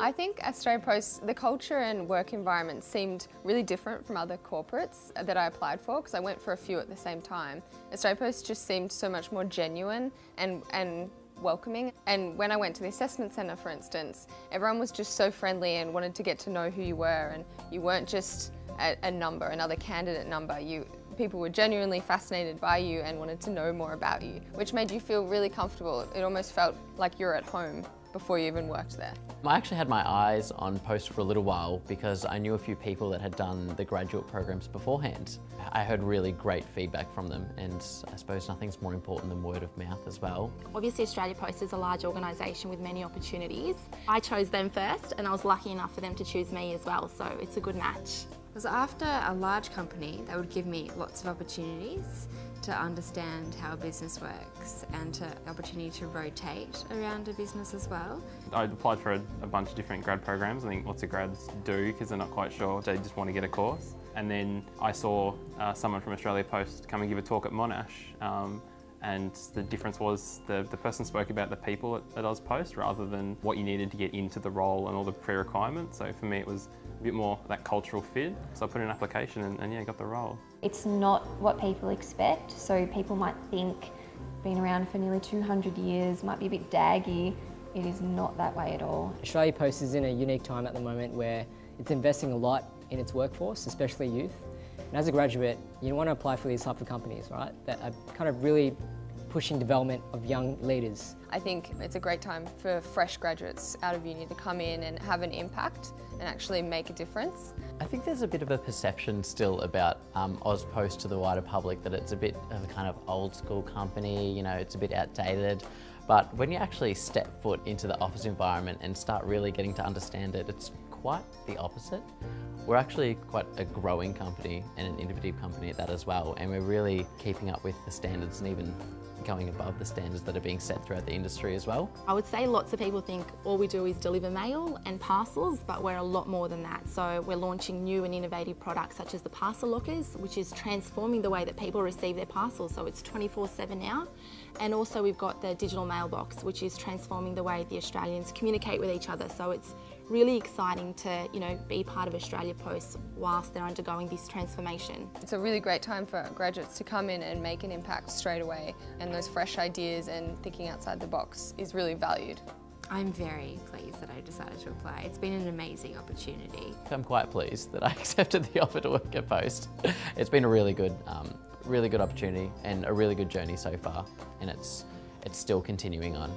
I think Australia Post, the culture and work environment seemed really different from other corporates that I applied for, because I went for a few at the same time. Australia Post just seemed so much more genuine and welcoming. And when I went to the assessment centre, for instance, everyone was just so friendly and wanted to get to know who you were, and you weren't just a number, another candidate number. People were genuinely fascinated by you and wanted to know more about you, which made you feel really comfortable. It almost felt like you're at home before you even worked there. I actually had my eyes on Post for a little while because I knew a few people that had done the graduate programs beforehand. I heard really great feedback from them, and I suppose nothing's more important than word of mouth as well. Obviously Australia Post is a large organisation with many opportunities. I chose them first and I was lucky enough for them to choose me as well, so it's a good match. Because after a large company, that would give me lots of opportunities to understand how a business works and the opportunity to rotate around a business as well. I applied for a bunch of different grad programs. I think lots of grads do because they're not quite sure. They just want to get a course. And then I saw someone from Australia Post come and give a talk at Monash. And the difference was the person spoke about the people at Aus Post rather than what you needed to get into the role and all the pre-requirements. So for me it was a bit more that cultural fit. So I put in an application and yeah, got the role. It's not what people expect, so people might think being around for nearly 200 years might be a bit daggy. It is not that way at all. Australia Post is in a unique time at the moment where it's investing a lot in its workforce, especially youth. And as a graduate, you want to apply for these type of companies, right, that are kind of really pushing development of young leaders. I think it's a great time for fresh graduates out of uni to come in and have an impact and actually make a difference. I think there's a bit of a perception still about Aus Post to the wider public that it's a bit of a kind of old school company, you know, it's a bit outdated. But when you actually step foot into the office environment and start really getting to understand it, it's quite the opposite. We're actually quite a growing company and an innovative company at that as well, and we're really keeping up with the standards and even going above the standards that are being set throughout the industry as well. I would say lots of people think all we do is deliver mail and parcels, but we're a lot more than that. So we're launching new and innovative products such as the parcel lockers, which is transforming the way that people receive their parcels, so it's 24/7 now. And also we've got the digital mailbox, which is transforming the way the Australians communicate with each other. So it's really exciting to, be part of Australia Post whilst they're undergoing this transformation. It's a really great time for graduates to come in and make an impact straight away, and those fresh ideas and thinking outside the box is really valued. I'm very pleased that I decided to apply. It's been an amazing opportunity. I'm quite pleased that I accepted the offer to work at Post. It's been a really good opportunity and a really good journey so far, and it's still continuing on.